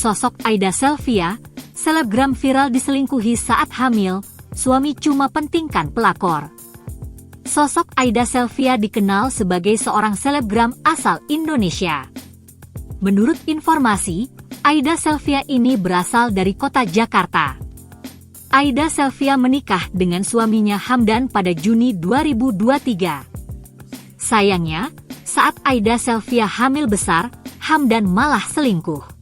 Sosok Aida Selvia, selebgram viral diselingkuhi saat hamil, suami cuma pentingkan pelakor. Sosok Aida Selvia dikenal sebagai seorang selebgram asal Indonesia. Menurut informasi, Aida Selvia ini berasal dari kota Jakarta. Aida Selvia menikah dengan suaminya Hamdan pada Juni 2023. Sayangnya, saat Aida Selvia hamil besar, Hamdan malah selingkuh.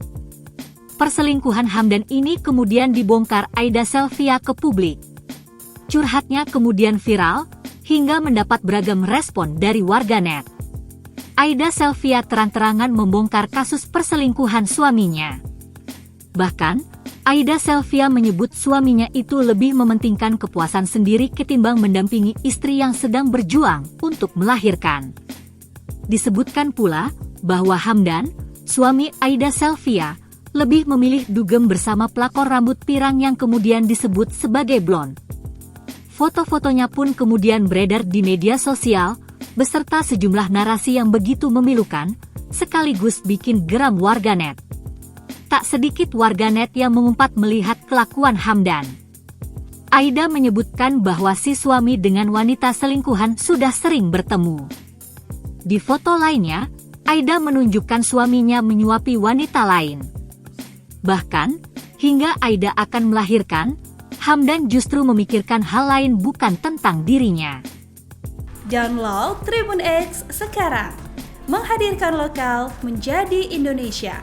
Perselingkuhan Hamdan ini kemudian dibongkar Aida Selvia ke publik. Curhatnya kemudian viral, hingga mendapat beragam respon dari warganet. Aida Selvia terang-terangan membongkar kasus perselingkuhan suaminya. Bahkan, Aida Selvia menyebut suaminya itu lebih mementingkan kepuasan sendiri ketimbang mendampingi istri yang sedang berjuang untuk melahirkan. Disebutkan pula bahwa Hamdan, suami Aida Selvia, lebih memilih dugem bersama pelakor rambut pirang yang kemudian disebut sebagai blond. Foto-fotonya pun kemudian beredar di media sosial, beserta sejumlah narasi yang begitu memilukan, sekaligus bikin geram warganet. Tak sedikit warganet yang mengumpat melihat kelakuan Hamdan. Aida menyebutkan bahwa si suami dengan wanita selingkuhan sudah sering bertemu. Di foto lainnya, Aida menunjukkan suaminya menyuapi wanita lain. Bahkan, hingga Aida akan melahirkan, Hamdan justru memikirkan hal lain bukan tentang dirinya. Download Tribun X sekarang, menghadirkan lokal menjadi Indonesia.